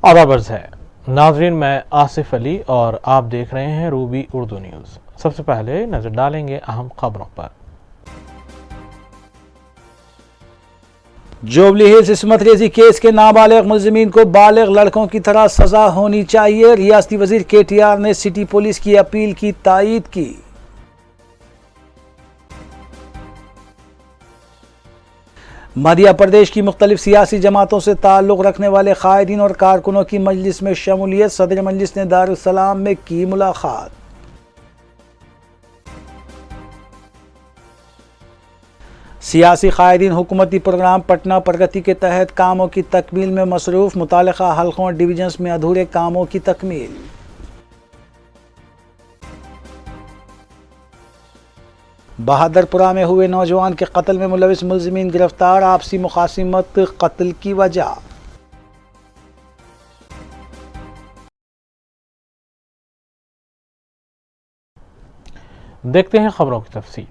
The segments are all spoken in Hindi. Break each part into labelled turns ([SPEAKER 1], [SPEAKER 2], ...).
[SPEAKER 1] और अबर्ज है नाजरीन, मैं आसिफ अली और आप देख रहे हैं रूबी उर्दू न्यूज़। सबसे पहले नजर डालेंगे अहम खबरों पर।
[SPEAKER 2] जुबली हिल्स इस्मत रेजी केस के नाबालिग मुलजिमीन को बालिग लड़कों की तरह सजा होनी चाहिए। रियासती वजीर KTR ने सिटी पुलिस की अपील की तायीद की। मध्य प्रदेश की मुख्तलिफ सियासी जमातों से ताल्लुक़ रखने वाले कायदीन और कारकुनों की मजलिस में शमूलियत। सदर मजलिस ने दारुस्सलाम में की मुलाकात। सियासी कायदीन हुकूमती प्रोग्राम पटना प्रगति के तहत कामों की तकमील में मसरूफ़। मुतालिका हल्कों और डिवीजन्स में अधूरे कामों की तकमील। बहादुरपुरा में हुए नौजवान के कत्ल में मुलविस मुलजिमीन गिरफ्तार। आपसी मुखासिमत कत्ल की वजह।
[SPEAKER 1] देखते हैं खबरों की तफसील।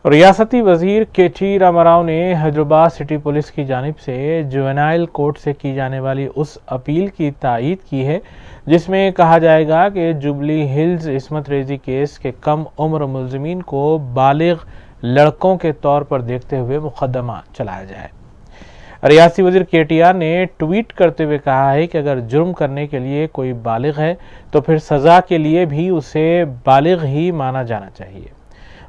[SPEAKER 1] रियासती वजीर KT रामाराव ने हैदराबाद सिटी पुलिस की जानिब से जुवेनाइल कोर्ट से की जाने वाली उस अपील की तायीद की है जिसमें कहा जाएगा कि जुबली हिल्स इस्मत रेजी केस के कम उम्र मुलजिमीन को बालिग लड़कों के तौर पर देखते हुए मुकदमा चलाया जाए। रियासती वजीर KTR ने ट्वीट करते हुए कहा है कि अगर जुर्म करने के लिए कोई बालिग है तो फिर सज़ा के लिए भी उसे बालिग ही माना जाना चाहिए।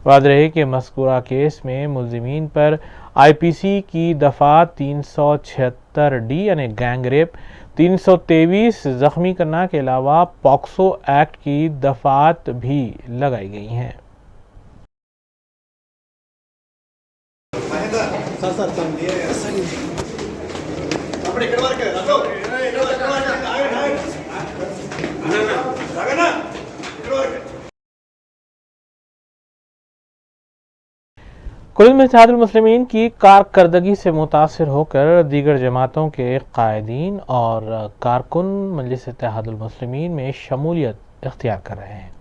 [SPEAKER 1] वाज़ेह है कि मज़कूरा केस में मुलजिमीन पर IPC की दफ़ा 376D यानी गैंग रेप, 323 जख्मी करना के अलावा पॉक्सो एक्ट की दफ़ात भी लगाई गई हैं। कुल में इत्तेहादुल मुस्लिमीन की कारकर्दगी से मुतासिर होकर दीगर जमातों के कायदीन और कारकुन मजलिस इत्तेहादुल मुस्लिमीन में शमूलियत इख्तियार कर रहे हैं।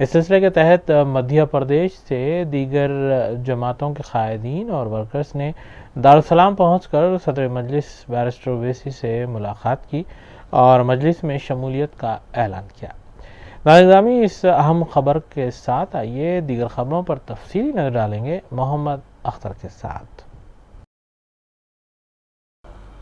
[SPEAKER 1] इस सिलसिले के तहत मध्य प्रदेश से दीगर जमातों के कायदीन और वर्कर्स ने दारुस्सलाम पहुंचकर सदर मजलिस बैरिस्टर ओवैसी से मुलाकात की और मजलिस में शमूलियत का ऐलान किया। नाज़रीन, इस अहम खबर के साथ आइए दीगर खबरों पर तफसीली नजर डालेंगे मोहम्मद अख्तर के साथ।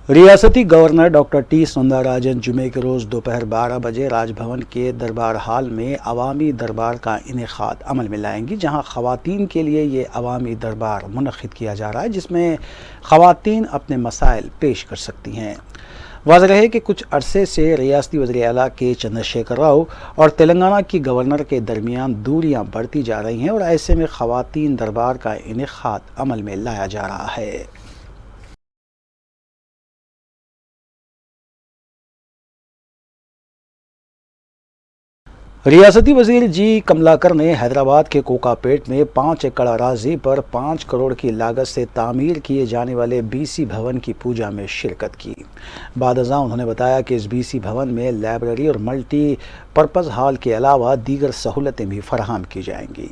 [SPEAKER 2] रियासती गवर्नर डॉक्टर T सुंदरराजन जुमे के रोज़ दोपहर 12 बजे राजभवन के दरबार हाल में अवामी दरबार का इनेकाद अमल में लाएंगी, जहां ख़वातीन के लिए ये अवामी दरबार मुनक़िद किया जा रहा है जिसमें ख़वातीन अपने मसाइल पेश कर सकती हैं। वाज़ेह है कि कुछ अरसे से रियासती वज़ीर आला के चंद्रशेखर राव और तेलंगाना की गवर्नर के दरमियान दूरियां बढ़ती जा रही हैं और ऐसे में ख़वातीन दरबार का इनेकाद अमल में लाया जा रहा है। रियासती वजीर G कमलाकर ने हैदराबाद के कोकापेट में 5 एकड़ अराजी पर 5 करोड़ की लागत से तामीर किए जाने वाले BC भवन की पूजा में शिरकत की। बादअज़ां उन्होंने बताया कि इस BC भवन में लाइब्रेरी और मल्टीपर्पज़ हॉल के अलावा दीगर सहूलतें भी फराहम की जाएंगी।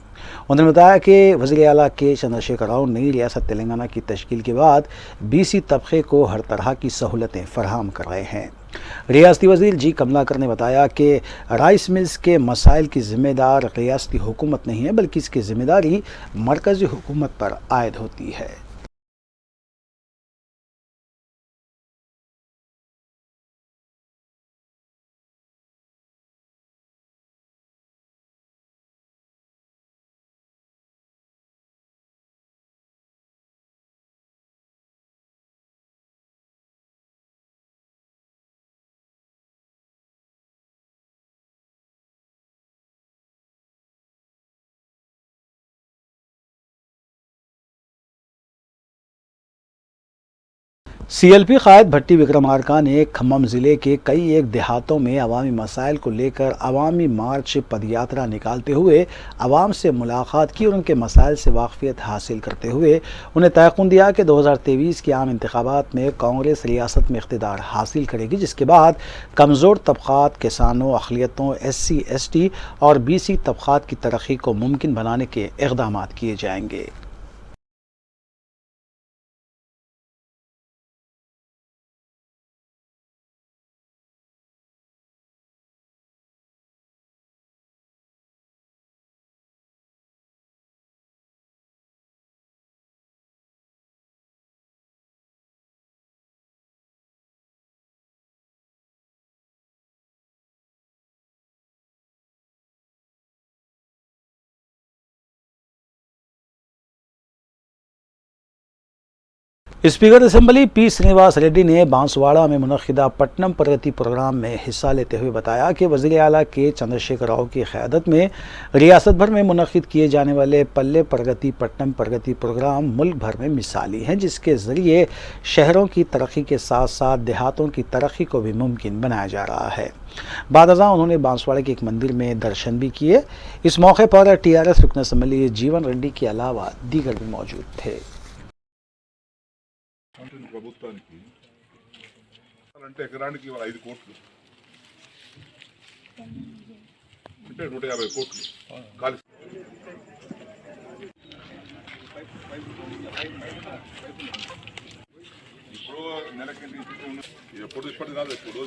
[SPEAKER 2] उन्होंने बताया कि वज़ीर आला के चंद्रशेखर राव नई रियासत तेलंगाना की तश्कील के बाद BC तबके को हर तरह की सहूलतें फराहम कर रहे हैं। रियासती वज़ीर G कमलाकर ने बताया कि राइस मिल्स के मसाइल की जिम्मेदार रियासती हुकूमत नहीं है, बल्कि इसकी जिम्मेदारी मरकज़ी हुकूमत पर आयद होती है। CLP कायद भट्टी विक्रमार्का ने खम्मम ज़िले के कई एक देहातों में अवामी मसाइल को लेकर अवामी मार्च पदयात्रा निकालते हुए अवाम से मुलाकात की और उनके मसाइल से वाकफियत हासिल करते हुए उन्हें तयक़ुन दिया कि 2023 के आम इंतखाबात में कांग्रेस रियासत में इख्तिदार हासिल करेगी, जिसके बाद कमज़ोर तबक़ात, किसानों, अक़लियतों, SC ST और BC तबक़ात की तरक्की को मुमकिन बनाने के इक़दामात किए जाएंगे। Speaker assembly P Srinivas Reddy ने बांसवाड़ा में मुनक्किदा पट्टनम प्रगति प्रोग्राम में हिस्सा लेते हुए बताया कि वज़ीर आला के चंद्रशेखर राव की क़यादत में रियासत भर में मुनक्किद किए जाने वाले पल्ले प्रगति पट्टनम प्रगति प्रोग्राम मुल्क भर में मिसाली हैं, जिसके ज़रिए शहरों की तरक्की के साथ साथ देहातों की तरक्की को भी मुमकिन बनाया जा रहा है। बाद अज़ां उन्होंने बांसवाड़ा के एक मंदिर में दर्शन भी किए। इस मौके पर TRS रुकन असेंबली जीवन रेड्डी के अलावा दीगर भी मौजूद थे।
[SPEAKER 3] ప్రభుత్వానికి అంటే ఎకరానికి 5 కోట్లు అంటే 150 కోట్లు ఖాళీ ఇప్పుడు నెలకి ఎప్పుడు ఇప్పటి కాదు ఎప్పుడు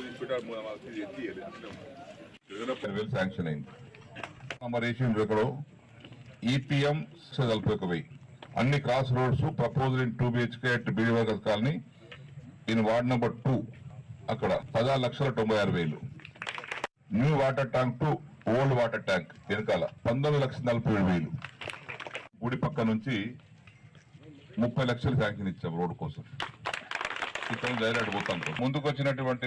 [SPEAKER 3] ఇప్పటి శాంక్షన్ అయింది మరి ఎక్కడో EPM కలిపి అన్ని cross roads proposal in 2 BHK at బీడీవర్గస్ కాలనీ ఇన్ వార్డ్ నెంబర్ 2 అక్కడ 16,96,000 new water tank to old water tank వెనకాల 19,47,000 గుడి పక్క నుంచి 30 లక్షలు శాంక్షన్ ఇచ్చాం రోడ్డు కోసం. ఇక్కడ డైరెక్ట్ పోతాం. ముందుకు వచ్చినటువంటి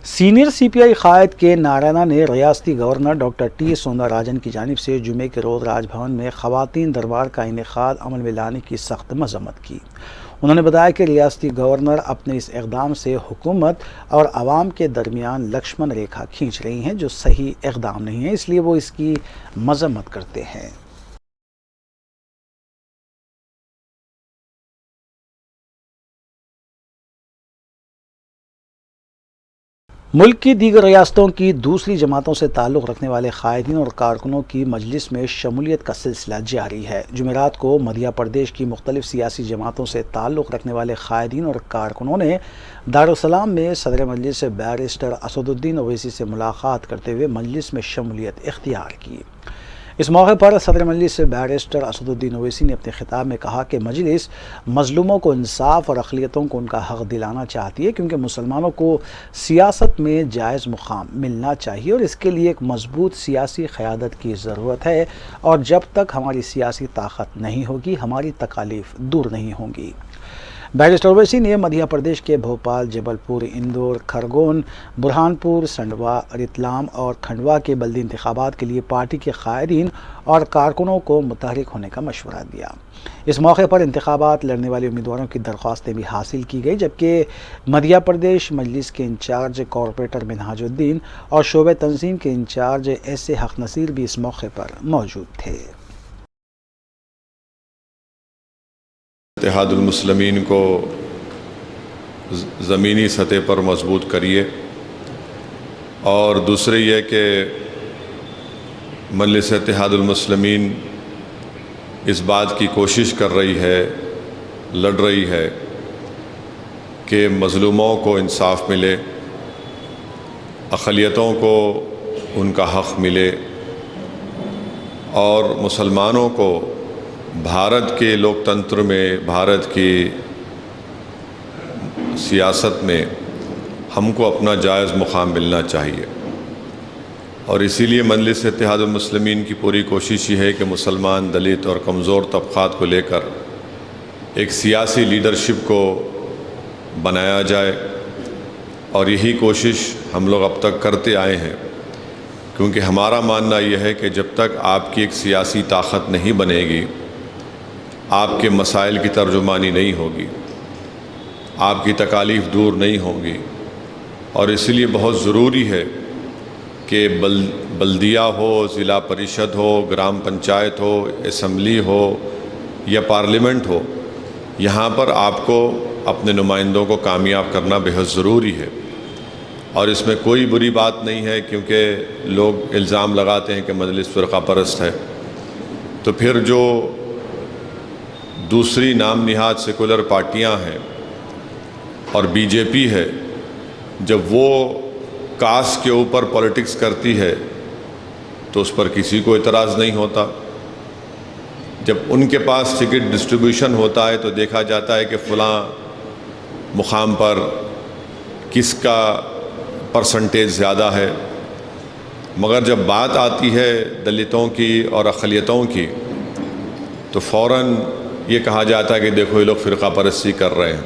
[SPEAKER 2] सीनियर CPI कायद के नारायणा ने रियासती गवर्नर डॉक्टर T. सौंदरराजन की जानिब से जुमे के रोज़ राजभवन में ख़वातीन दरबार का इनेकाद अमल में लाने की सख्त मज़म्मत की। उन्होंने बताया कि रियासती गवर्नर अपने इस इक़दाम से हुकूमत और आवाम के दरमियान लक्ष्मण रेखा खींच रही हैं, जो सही इक़दाम नहीं है, इसलिए वो इसकी मज़म्मत करते हैं। मुल्क की दीगर रियासतों की दूसरी जमातों से ताल्लुक़ रखने वाले कायदीन और कारकुनों की मजलिस में शमूलियत का सिलसिला जारी है। जुमेरात को मध्य प्रदेश की मुख्तलिफ सियासी जमातों से ताल्लुक़ रखने वाले कायदीन और कारकुनों ने दारुस्सलाम में सदर मजलिस बैरिस्टर असदुद्दीन ओवैसी से मुलाकात करते हुए मजलिस में शमूलियत इख्तियार की। इस मौके पर सदर मजलिस बैरिस्टर असदुद्दीन ओवैसी ने अपने खिताब में कहा कि मजलिस मजलूमों को इंसाफ और अक़लियतों को उनका हक़ दिलाना चाहती है, क्योंकि मुसलमानों को सियासत में जायज़ मुकाम मिलना चाहिए और इसके लिए एक मजबूत सियासी क़यादत की ज़रूरत है, और जब तक हमारी सियासी ताकत नहीं होगी हमारी तकालीफ दूर नहीं होंगी। बैरिस्टर ओवैसी ने मध्य प्रदेश के भोपाल, जबलपुर, इंदौर, खरगोन, बुरहानपुर, संडवा, रतलाम और खंडवा के बल्दी इंतखाबात के लिए पार्टी के कायदीन और कारकुनों को मुतहरिक होने का मशवरा दिया। इस मौके पर इंतखाबात लड़ने वाले उम्मीदवारों की दरख्वास्तें भी हासिल की गई, जबकि मध्य प्रदेश मजलिस के इंचार्ज कॉरपोरेटर मिनहाजुद्दीन और शोबे तंजीम के इंचार्ज ऐसे हक नसीर भी इस मौके पर मौजूद थे।
[SPEAKER 4] इत्तेहादुल मुस्लिमीन को ज़मीनी सतह पर मजबूत करिए, और दूसरी ये कि मजलिस इत्तेहादुल मुस्लिमीन इस बात की कोशिश कर रही है, लड़ रही है कि मज़लूमों को इंसाफ मिले, अक़लियतों को उनका हक़ मिले, और मुसलमानों को भारत के लोकतंत्र में, भारत की सियासत में हमको अपना जायज़ मुकाम मिलना चाहिए। और इसीलिए मजलिस इत्तेहादुल मुस्लिमीन की पूरी कोशिश ये है कि मुसलमान, दलित और कमज़ोर तबक़ात को लेकर एक सियासी लीडरशिप को बनाया जाए, और यही कोशिश हम लोग अब तक करते आए हैं, क्योंकि हमारा मानना यह है कि जब तक आपकी एक सियासी ताकत नहीं बनेगी, आपके मसाइल की तर्जुमानी नहीं होगी, आपकी तकालीफ दूर नहीं होंगी। और इसलिए बहुत ज़रूरी है कि बल्दिया हो, ज़िला परिषद हो, ग्राम पंचायत हो, असम्बली हो या पार्लियामेंट हो, यहाँ पर आपको अपने नुमाइंदों को कामयाब करना बेहद ज़रूरी है। और इसमें कोई बुरी बात नहीं है, क्योंकि लोग इल्ज़ाम लगाते हैं कि मजलिस फ़िरक़ा परस्त है, तो फिर जो दूसरी नाम निहाद सेकुलर पार्टियां हैं और बीजेपी है, जब वो कास्ट के ऊपर पॉलिटिक्स करती है तो उस पर किसी को इतराज़ नहीं होता। जब उनके पास टिकट डिस्ट्रीब्यूशन होता है तो देखा जाता है कि फ़लाँ मुकाम पर किसका परसेंटेज ज़्यादा है। मगर जब बात आती है दलितों की और अक़लियतों की तो फ़ौरन ये कहा जाता है कि देखो ये लोग फ़िरक़ा परस्ती कर रहे हैं।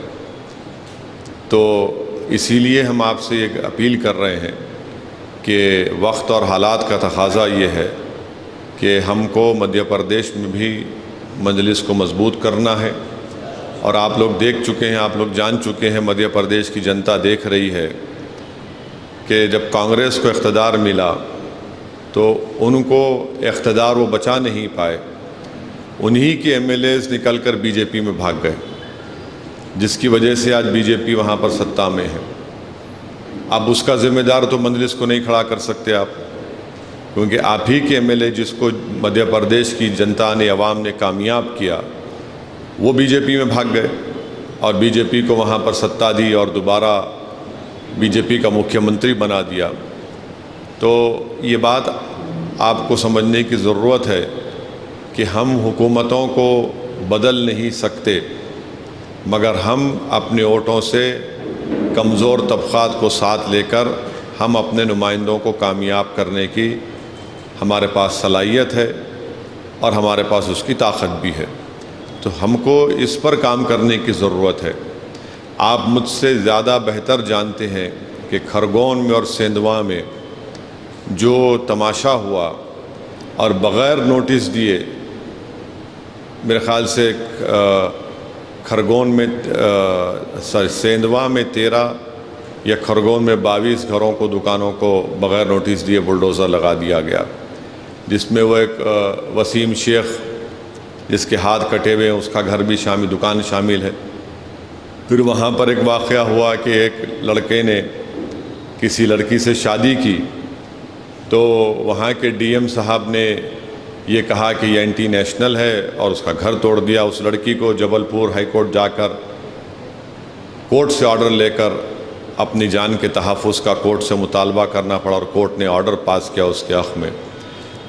[SPEAKER 4] तो इसीलिए हम आपसे एक अपील कर रहे हैं कि वक्त और हालात का तकाज़ा ये है कि हमको मध्य प्रदेश में भी मजलिस को मजबूत करना है। और आप लोग देख चुके हैं, आप लोग जान चुके हैं, मध्य प्रदेश की जनता देख रही है कि जब कांग्रेस को इक़्तिदार मिला तो उनको इक़्तिदार वो बचा नहीं पाए, उन्हीं के एमएलएज़ निकल कर बीजेपी में भाग गए, जिसकी वजह से आज बीजेपी वहाँ पर सत्ता में है। अब उसका ज़िम्मेदार तो मजलिस को नहीं खड़ा कर सकते आप, क्योंकि आप ही के एमएलए जिसको मध्य प्रदेश की जनता ने, अवाम ने कामयाब किया, वो बीजेपी में भाग गए और बीजेपी को वहाँ पर सत्ता दी और दोबारा बीजेपी का मुख्यमंत्री बना दिया। तो ये बात आपको समझने की ज़रूरत है कि हम हुकूमतों को बदल नहीं सकते, मगर हम अपने वोटों से कमज़ोर तबक़ात को साथ लेकर हम अपने नुमाइंदों को कामयाब करने की हमारे पास सलाहियत है और हमारे पास उसकी ताकत भी है। तो हमको इस पर काम करने की ज़रूरत है। आप मुझसे ज़्यादा बेहतर जानते हैं कि खरगोन में और सेंधवा में जो तमाशा हुआ और बग़ैर नोटिस दिए, मेरे ख़्याल से खरगोन में सेंधवा में 13 या खरगोन में 22 घरों को, दुकानों को बग़ैर नोटिस दिए बुलडोज़र लगा दिया गया, जिसमें वो एक वसीम शेख जिसके हाथ कटे हुए हैं उसका घर भी शामिल, दुकान शामिल है। फिर वहाँ पर एक वाक़या हुआ कि एक लड़के ने किसी लड़की से शादी की तो वहाँ के डीएम साहब ने ये कहा कि ये एंटी नेशनल है और उसका घर तोड़ दिया। उस लड़की को जबलपुर हाई कोर्ट जाकर कोर्ट से ऑर्डर लेकर अपनी जान के तहफ़्फ़ुज़ का कोर्ट से मुतालबा करना पड़ा और कोर्ट ने ऑर्डर पास किया उसके हक़ में।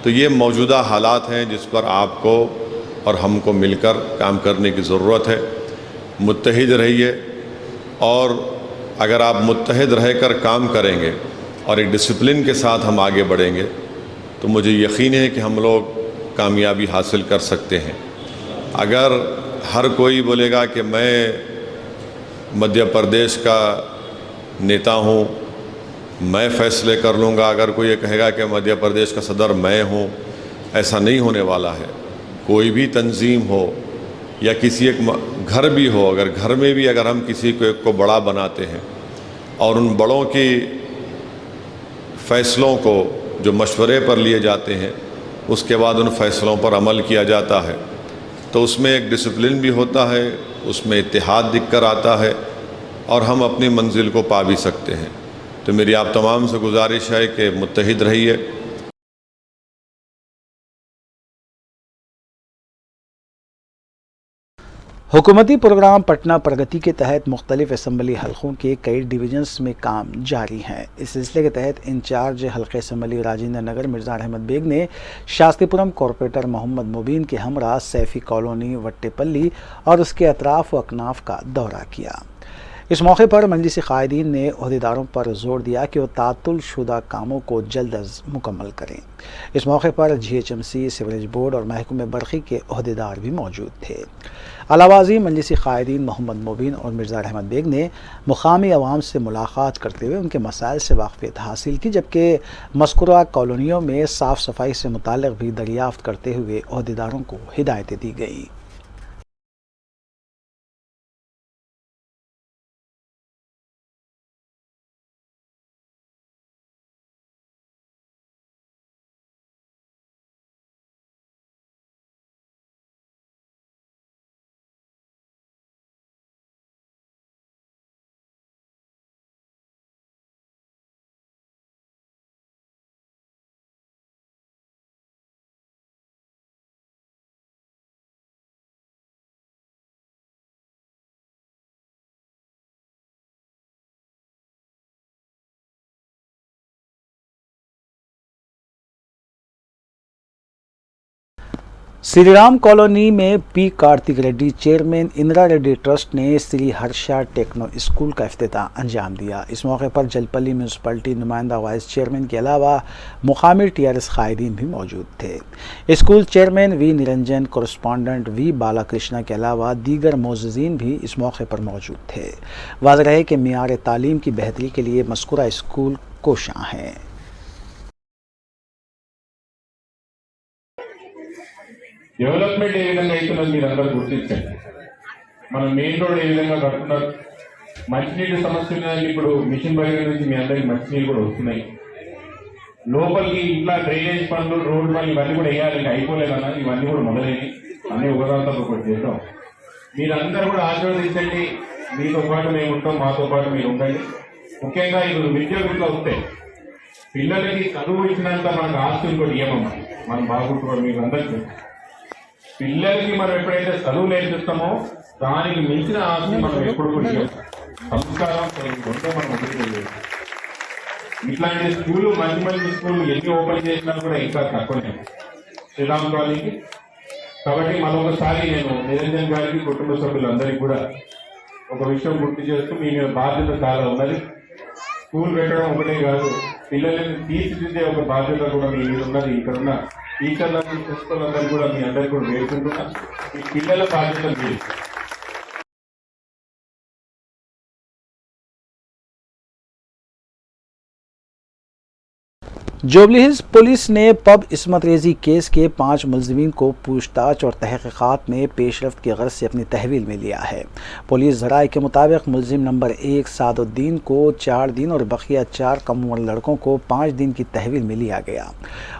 [SPEAKER 4] तो ये मौजूदा हालात हैं जिस पर आपको और हमको मिलकर काम करने की ज़रूरत है। मुत्तहिद रहिए, और अगर आप मुत्तहिद रहकर काम करेंगे और एक डिसिप्लिन के साथ हम आगे बढ़ेंगे तो मुझे यकीन है कि हम लोग कामयाबी हासिल कर सकते हैं। अगर हर कोई बोलेगा कि मैं मध्य प्रदेश का नेता हूँ, मैं फ़ैसले कर लूँगा, अगर कोई ये कहेगा कि मध्य प्रदेश का सदर मैं हूँ, ऐसा नहीं होने वाला है। कोई भी तंजीम हो या किसी एक घर भी हो, अगर घर में भी अगर हम किसी को एक को बड़ा बनाते हैं और उन बड़ों की फ़ैसलों को जो मशवरे पर लिए जाते हैं उसके बाद उन फ़ैसलों पर अमल किया जाता है, तो उसमें एक डिसिप्लिन भी होता है, उसमें इत्तेहाद दिख कर आता है और हम अपनी मंजिल को पा भी सकते हैं। तो मेरी आप तमाम से गुजारिश है कि मुत्तहिद रहिए।
[SPEAKER 2] हुकूमती प्रोग्राम पटना प्रगति के तहत मुख्तलिफ असम्बली हलकों के कई डिवीजन्स में काम जारी हैं। इस सिलसिले के तहत इंचार्ज हल्के असम्बली राजेंद्र नगर मिर्ज़ा अहमद बेग ने शास्त्रीपुरम कॉरपोरेटर मोहम्मद मुबीन के हमरा सैफ़ी कॉलोनी, वट्टेपल्ली और उसके अतराफ़ व अकनाफ का दौरा किया। इस मौके पर मजलिस कायदीन ने ओहदेदारों पर जोर दिया कि वो तातुल शुदा कामों को जल्द अज मुकम्मल करें। इस मौके पर GHMC, सिवरेज बोर्ड और महकमे बरक़ी के ओहदेदार भी मौजूद थे। अलावाज़ी मजलिस कायदीन मोहम्मद मुबीन और मिर्ज़ा अहमद बेग ने मुकामी अवाम से मुलाकात करते हुए उनके मसाइल से वाक़फ़ियत हासिल की, जबकि मज़कूरा कॉलोनियों में साफ़ सफाई से मुताल्लिक़ भी दरियाफ़्त करते हुए ओहदेदारों को हिदायतें दी गईं। श्रीराम कॉलोनी में P Kartik Reddy chairman Indira Reddy trust ने श्री हर्षा टेक्नो स्कूल का इफ्तिताह अंजाम दिया। इस मौके पर जलपल्ली म्यूनसिपलिटी नुमाइंदा वाइस चेयरमैन के अलावा मुकामी टीआरएस कायदीन भी मौजूद थे। School chairman V Niranjan, correspondent V Balakrishna के अलावा दीगर मोअज़्ज़िज़ीन भी इस मौके पर मौजूद थे। वाज़ेह है कि मियार तालीम की बेहतरी के लिए मज़कूरा स्कूल कोशां है।
[SPEAKER 5] డెవలప్మెంట్ ఏ విధంగా అవుతున్నది మీరు అందరూ గుర్తించండి. మనం మెయిన్ రోడ్ ఏ విధంగా కడుతున్నారు, మంచినీటి సమస్య ఉన్నదని ఇప్పుడు మిషన్ భగీరథ నుంచి మీ అందరికి మంచినీళ్ళు కూడా వస్తున్నాయి. లోపలికి ఇట్లా డ్రైనేజ్ పనులు, రోడ్డు పనులు ఇవన్నీ కూడా వేయాలి, అయిపోలేదన్నా ఇవన్నీ కూడా మొదలైనవి. అన్ని ఒకదాంతో ఒకటి చేద్దాం. మీరందరూ కూడా ఆశీర్వదించండి. మీతో పాటు మేము ఉంటాం, మాతో పాటు మీరు ఉండండి. ముఖ్యంగా ఇప్పుడు విద్యార్థులు వస్తే పిల్లలకి చదువు ఇచ్చినంత మనకు ఆస్తి ఇంకోటి ఇవ్వమమ్మా. మనం బాగుంటున్నాం. మీకు అందరికీ పిల్లలకి మనం ఎప్పుడైతే చదువు నేర్పిస్తామో దానికి మించిన ఆస్తి మనం ఎప్పుడు కూడా సంస్కారం ఉంటే మనం ఒకటి. ఇట్లాంటి స్కూల్ మంచి మంచి స్కూల్ ఎన్ని ఓపెన్ చేసినా కూడా ఇంకా తక్కువనే శ్రీరామ్ కాలనీకి. కాబట్టి మరొకసారి నేను నిరంజన్ గారికి, కుటుంబ సభ్యులందరికీ కూడా ఒక విషయం గుర్తు చేస్తూ మీ మీద బాధ్యత చాలా ఉన్నది. స్కూల్ పెట్టడం ఒకటే కాదు, పిల్లలని తీర్చిదిద్దే ఒక బాధ్యత కూడా మీ మీద ఉన్నది. ఇక్కడున్న టీచర్లందరూ, ప్రిన్సిపల్లందరూ కూడా మీ అందరికీ కూడా వేడుకుంటున్నా. ఈ పిల్లల బాధ్యత మీరు.
[SPEAKER 2] जुबली हिल्स पुलिस ने पब इस्मत रेजी केस के 5 मुलजिमीन को पूछताछ और तहकीकात में पेशरफ्त की गर्ज से अपनी तहवील में लिया है। पुलिस ज़राए के मुताबिक मुलजिम नंबर 1 सादुद्दीन को 4 दिन और बकिया 4 कम उम्र लड़कों को 5 दिन की तहवील में लिया गया।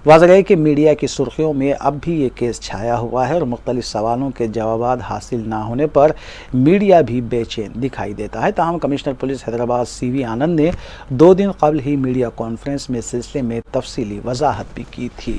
[SPEAKER 2] वाज़ेह है कि मीडिया की सुर्खियों में अब भी ये केस छाया हुआ है और मुख्तलिफ सवालों के जवाब हासिल ना होने पर मीडिया भी बेचैन दिखाई देता है। ताहम कमिश्नर पुलिस हैदराबाद CV आनंद ने 2 दिन कबल ही मीडिया कॉन्फ्रेंस में सिलसिले में तफसीली वजाहत भी की थी।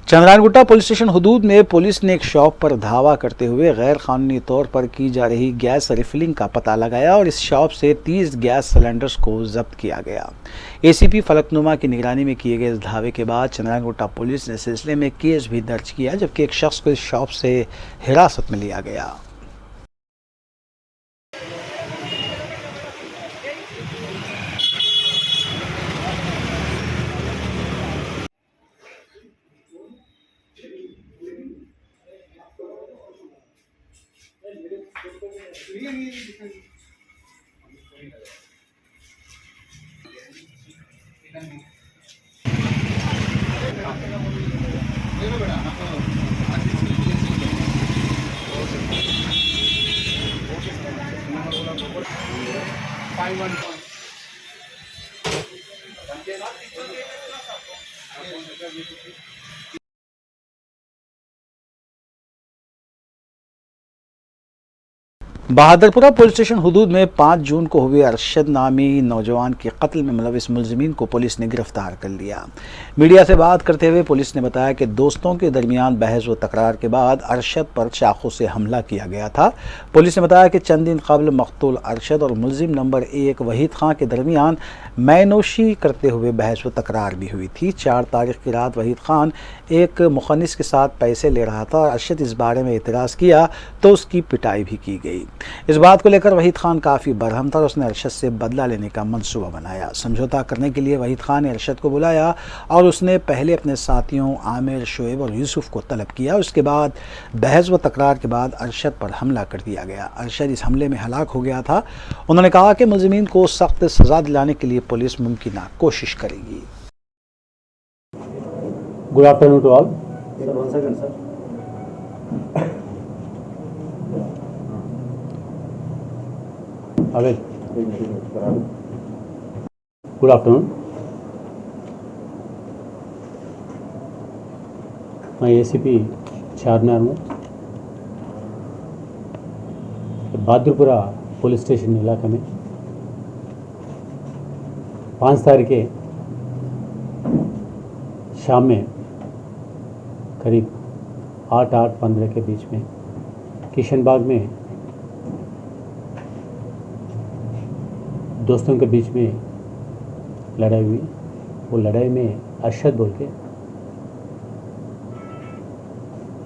[SPEAKER 2] चंद्रायनगुट्टा पुलिस स्टेशन हुदूद में पुलिस ने एक शॉप पर धावा करते हुए गैर कानूनी तौर पर की जा रही गैस रिफिलिंग का पता लगाया और इस शॉप से 30 गैस सिलेंडर्स को जब्त किया गया। ACP फलकनुमा की निगरानी में किए गए इस धावे के बाद चंद्रायनगुट्टा पुलिस ने सिलसिले में केस भी दर्ज किया, जबकि एक शख्स को इस शॉप से हिरासत में लिया गया। बहादुरपुरा पुलिस स्टेशन हुदूद में 5 जून को हुए अरशद नामी नौजवान के कत्ल में मुलविस मुलजिमीन को पुलिस ने गिरफ्तार कर लिया। मीडिया से बात करते हुए पुलिस ने बताया कि दोस्तों के दरमियान बहस व तकरार के बाद अरशद पर चाकू से हमला किया गया था। पुलिस ने बताया कि चंद दिन कबल मकतूल अरशद और मुलजिम नंबर 1 वहीद खां के दरमियान मैनोशी करते हुए बहस व तकरार भी हुई थी। 4 तारीख की रात वहीद खान एक मुखन्निस के साथ पैसे ले रहा था और अरशद इस बारे में एतराज़ किया तो उसकी पिटाई भी की गई। इस बात को लेकर वहीद खान काफ़ी बरहम था और उसने अरशद से बदला लेने का मंसूबा बनाया। समझौता करने के लिए वहीद खान ने अरशद को बुलाया और उसने पहले अपने साथियों आमिर, शोएब और यूसुफ को तलब किया। उसके बाद बहस व तकरार के बाद अरशद पर हमला कर दिया गया। अरशद इस हमले में हलाक हो गया था। उन्होंने कहा कि मुलजिमीन को सख्त सज़ा दिलाने के लिए पुलिस मुमकिन कोशिश करेगी।
[SPEAKER 6] Good afternoon to all.
[SPEAKER 7] Sir, 1 second, sir.
[SPEAKER 6] Awel. Good afternoon. मैं ACP चारमीनार हूँ. बहादुरपुरा पुलिस स्टेशन इलाके में 5 तारीख के शाम में करीब 8-8:15 के बीच में किशन बाग में दोस्तों के बीच में लड़ाई हुई. वो लड़ाई में अरशद बोल के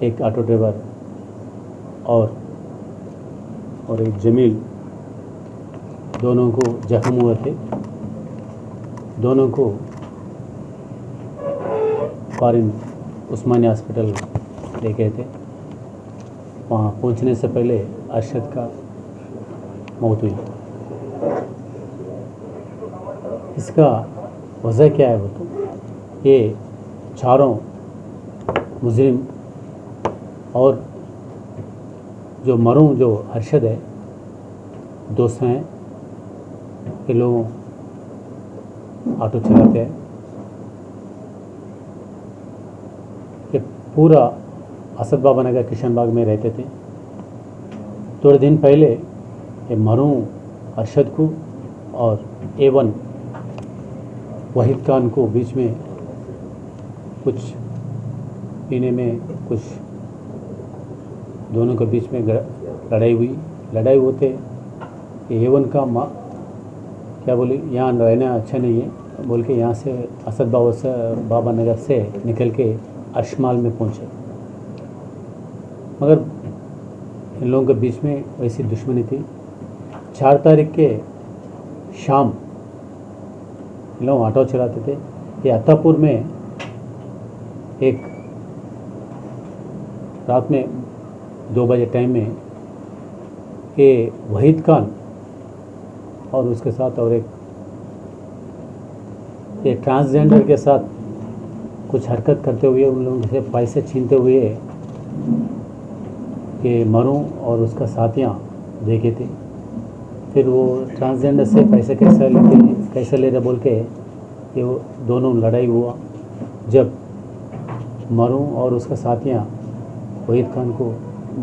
[SPEAKER 6] एक ऑटो ड्राइवर और एक जमील दोनों को जख्म हुए थे. दोनों को फॉरेन उस्मानिया हॉस्पिटल ले गए थे. वहाँ पहुँचने से पहले अरशद का मौत हुई. इसका वजह क्या है वो तो ये चारों मुजरिम और जो मरूं जो अरशद है दोस्त हैं. ये लोग ऑटो चलाते हैं. ये पूरा असद बाबा नगर किशन बाग में रहते थे. थोड़े दिन पहले ये मरूं अरशद को और A1 वहीद खान को बीच में कुछ पीने में कुछ दोनों के बीच में लड़ाई हुई. लड़ाई होते A1 का माँ क्या बोली यहाँ रहना अच्छा नहीं है बोल के यहाँ से असद बाबा नगर से निकल के अशमाल में पहुँचे. मगर इन लोगों के बीच में वैसी दुश्मनी थी. 4 तारीख के शाम इन लोग ऑटो चलाते थे. ये अत्तापुर में एक रात में 2 बजे टाइम में ये वहीद खान और उसके साथ और एक ये ट्रांसजेंडर के साथ कुछ हरकत करते हुए उन लोगों से पैसे छीनते हुए ये मरूं और उसका साथियाँ देखे थे. फिर वो ट्रांसजेंडर से पैसे कैसे ले रहे बोल के ये वो दोनों लड़ाई हुआ. जब मरूं और उसका साथियाँ वहीद खान को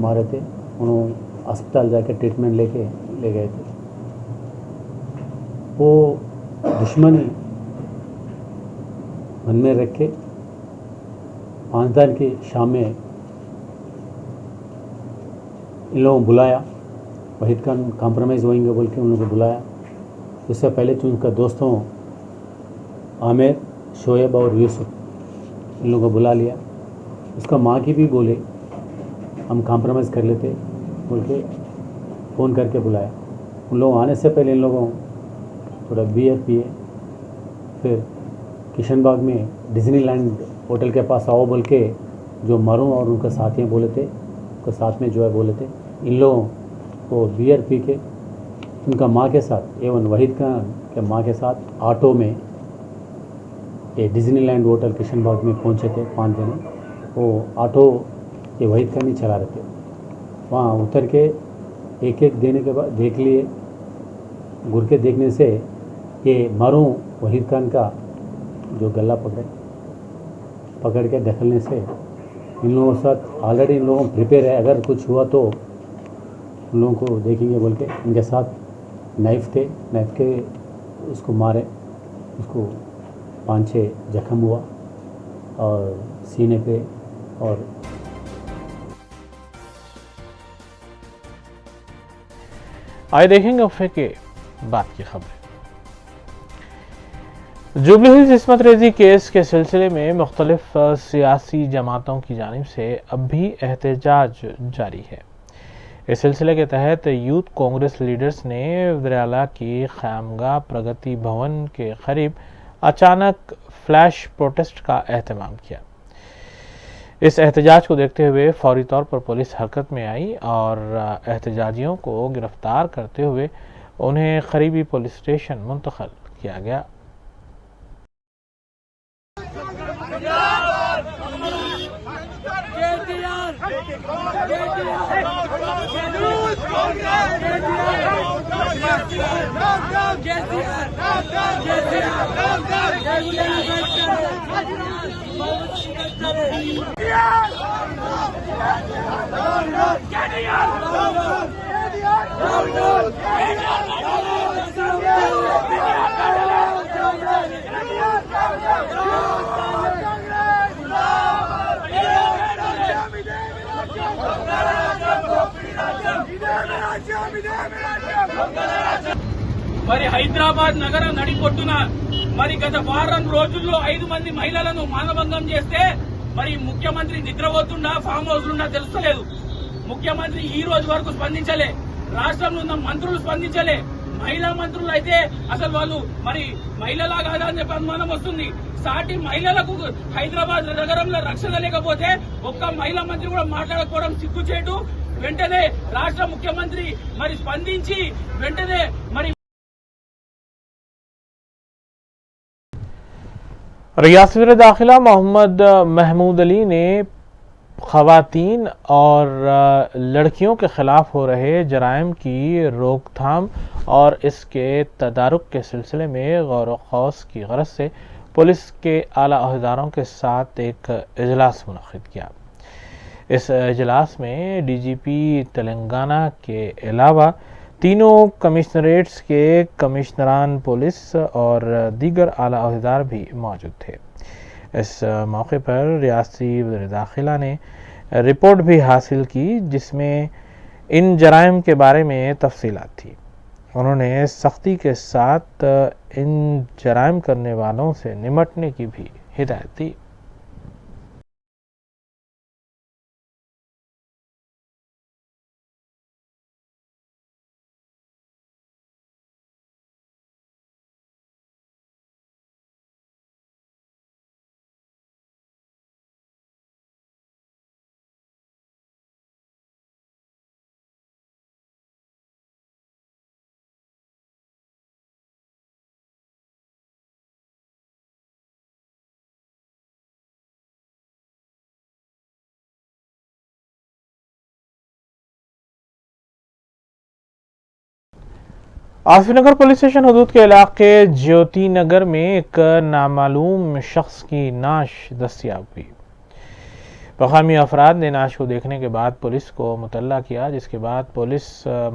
[SPEAKER 6] मारे थे उन्होंने अस्पताल जाके ट्रीटमेंट ले गए थे. वो दुश्मनी मन में रख के 5 तारीख की शाम में इन लोगों को बुलाया. वहीद खान कॉम्प्रोमाइज़ होंगे बोल के उन लोगों को बुलाया. उससे पहले तो उनका दोस्तों आमिर, शोएब और यूसुफ इन लोगों को बुला लिया. उसका माँ की भी बोले हम कॉम्प्रोमाइज़ कर लेते बोल के फ़ोन करके बुलाया. उन लोग आने से पहले इन लोगों थोड़ा बियर पिए. फिर किशन बाग में डिज्नीलैंड होटल के पास आओ बोल के जो मरूं और उनके साथियाँ बोले थे उनके साथ में जो है बोले थे. इन लोगों को बियर पी के उनका माँ के साथ A1 वहीद खान के माँ के साथ ऑटो में ये डिज्नीलैंड होटल किशन बाग में पहुँचे थे 5 जने. वो ऑटो ये वहीद खान ही चला रहे थे. वहाँ उतर के एक देने के बाद देख लिए. घूर के देखने से ये मरूं वहीद खान का जो गला पकड़ के दखलने से इन लोगों के साथ ऑलरेडी इन लोगों प्रिपेयर है. अगर कुछ हुआ तो उन लोगों को देखेंगे बोल के इनके साथ नाइफ के उसको मारे. उसको 5-6 जख्म हुआ और सीने पे. और
[SPEAKER 1] आइए देखेंगे हफ्ते के बाद की खबरें. जुबली हिल्स इस्मत रेजी केस के सिलसिले में मुख्तलिफ सियासी जमातों की जानिब से अब भी एहतजाज जारी है. इस सिलसिले के तहत यूथ कांग्रेस लीडर्स ने वज़ीर-ए-आला की ख़यामगाह प्रगति भवन के करीब अचानक फ्लैश प्रोटेस्ट का एहतमाम किया. इस एहतजाज को देखते हुए फौरी तौर पर पुलिस हरकत में आई और एहतजाजियों को गिरफ्तार करते हुए उन्हें करीबी पुलिस स्टेशन मुंतकिल किया गया.
[SPEAKER 7] మరి హైదరాబాద్ నగర నడిపొట్టున మరి గత వారం రోజుల్లో 5 మంది మహిళలను మానభంగం చేస్తే మరి ముఖ్యమంత్రి నిద్రపోతుండా ఫామ్ హౌస్ ఉండా తెలుస్తలేదు. ముఖ్యమంత్రి ఈ రోజు వరకు స్పందించలే, రాష్ట్రంలో ఉన్న మంత్రులు స్పందించలే. మహిళా మంత్రులు అయితే అసలు వాళ్ళు మరి మహిళలా కాదా అని చెప్పి అనుమానం వస్తుంది. సాటి మహిళలకు హైదరాబాద్ నగరంలో రక్షణ లేకపోతే ఒక్క మహిళా మంత్రి కూడా మాట్లాడకపోవడం సిగ్గుచేటు. వెంటనే రాష్ట్ర ముఖ్యమంత్రి మరి స్పందించి వెంటనే మరి
[SPEAKER 1] रियासत दाखिला मोहम्मद महमूद अली ने ख़वातीन और लड़कियों के ख़िलाफ़ हो रहे जराइम की रोकथाम और इसके तदारुक के सिलसिले में गौर व खौस की गरज से पुलिस के आला अहदेदारों के साथ एक इजलास मुनक़्क़िद किया। इस इजलास में डीजीपी तेलंगाना के अलावा तीनों कमिश्नरेट्स के कमिश्नरान पुलिस और दीगर आला अहदेदार भी मौजूद थे। इस मौके पर रियासती वज़ीर दाखिला ने रिपोर्ट भी हासिल की जिसमें इन जराइम के बारे में तफसीलात थी। उन्होंने सख्ती के साथ इन जराइम करने वालों से निमटने की भी हिदायत दी। आसिफनगर पुलिस स्टेशन हदूद के इलाके ज्योति नगर में एक नामालूम शख्स की नाश दस्तियाब हुई। मकामी अफराद ने नाश को देखने के बाद पुलिस को मुतल्ला किया, जिसके बाद पुलिस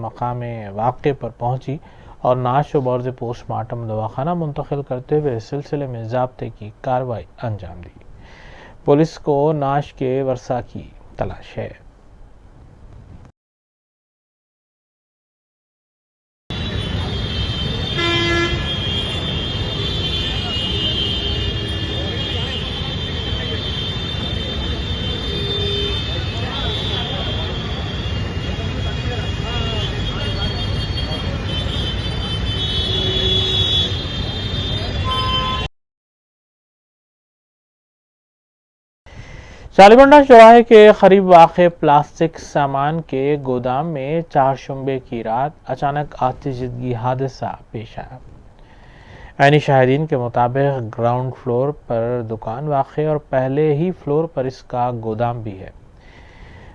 [SPEAKER 1] मकामे वाक़े पर पहुंची और नाश को बौर पोस्टमार्टम दवाखाना मुंतकिल करते हुए इस सिलसिले में ज़ाब्ते की कार्रवाई अंजाम दी। पुलिस को नाश के वर्सा की तलाश है। शालीबंडा चौराहे के करीब वाक़े प्लास्टिक सामान के गोदाम में 4 शुंबे की रात अचानक आतिशज़दगी हादसा पेश आया। ऐनी शाहिदीन के मुताबिक ग्राउंड फ्लोर पर दुकान वाक़े और पहले ही फ्लोर पर इसका गोदाम भी है।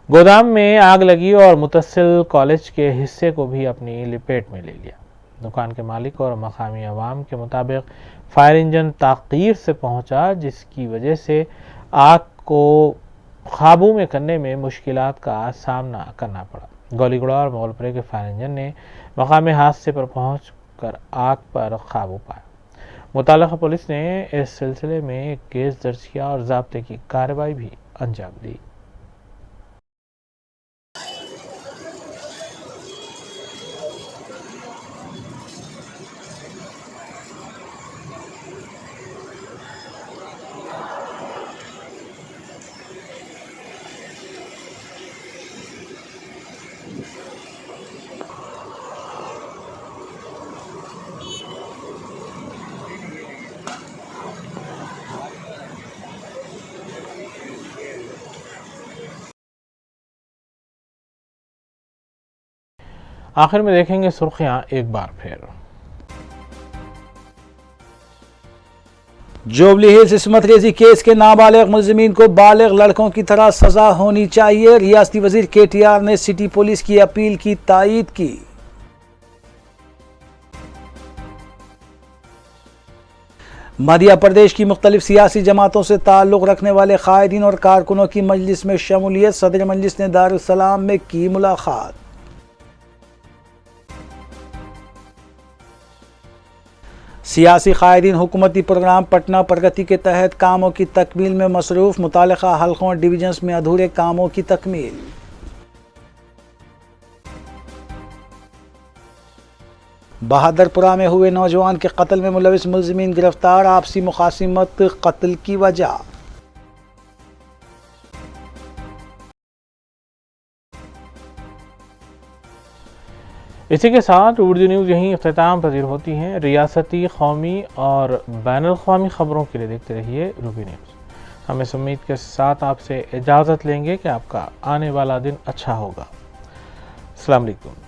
[SPEAKER 1] गोदाम में आग लगी और मुतस्सिल कॉलेज के हिस्से को भी अपनी लपेट में ले लिया। दुकान के मालिक और मकामी अवाम के मुताबिक फायर इंजन ताक़ीर से पहुंचा, जिसकी वजह से आग को काबू में करने में मुश्किलात का सामना करना पड़ा। गोलीगुड़ा और मोगलपुरे के फायर इंजन ने मकाम हादसे पर पहुंचकर आग पर काबू पाया। मुताल्लिक़ा पुलिस ने इस सिलसिले में एक केस दर्ज किया और ज़ाब्ते की कार्रवाई भी अंजाम दी। आखिर में देखेंगे सुर्खियां एक बार फिर।
[SPEAKER 2] जुबली हिल्स इस्मत रेजी केस के नाबालिग मुलजिमीन को बालिग लड़कों की तरह सजा होनी चाहिए। रियासती वजीर KTR ने सिटी पुलिस की अपील की तायीद की। मध्य प्रदेश की मुख्तलिफ सियासी जमातों से ताल्लुक़ रखने वाले कायदीन और कारकुनों की मजलिस में शमूलियत। सदर मजलिस ने दारुस्सलाम में की मुलाकात। सियासी कायदीन हुकूमती प्रोग्राम पटना प्रगति के तहत कामों की तकमील में मसरूफ़। मुतालिका हल्कों और डिवीजन्स में अधूरे कामों की तकमील। बहादुरपुरा में हुए नौजवान के कत्ल में मुलविस मुलजिमीन गिरफ्तार। आपसी मुखासिमत कत्ल की वजह।
[SPEAKER 1] इसी के साथ उर्दू न्यूज़ यहीं इख्तिताम पजीर होती हैं। रियासती, कौमी और बैनुल-अक़वामी ख़बरों के लिए देखते रहिए रूबी न्यूज़। हम इस उम्मीद के साथ आपसे इजाज़त लेंगे कि आपका आने वाला दिन अच्छा होगा। अस्सलाम वालेकुम।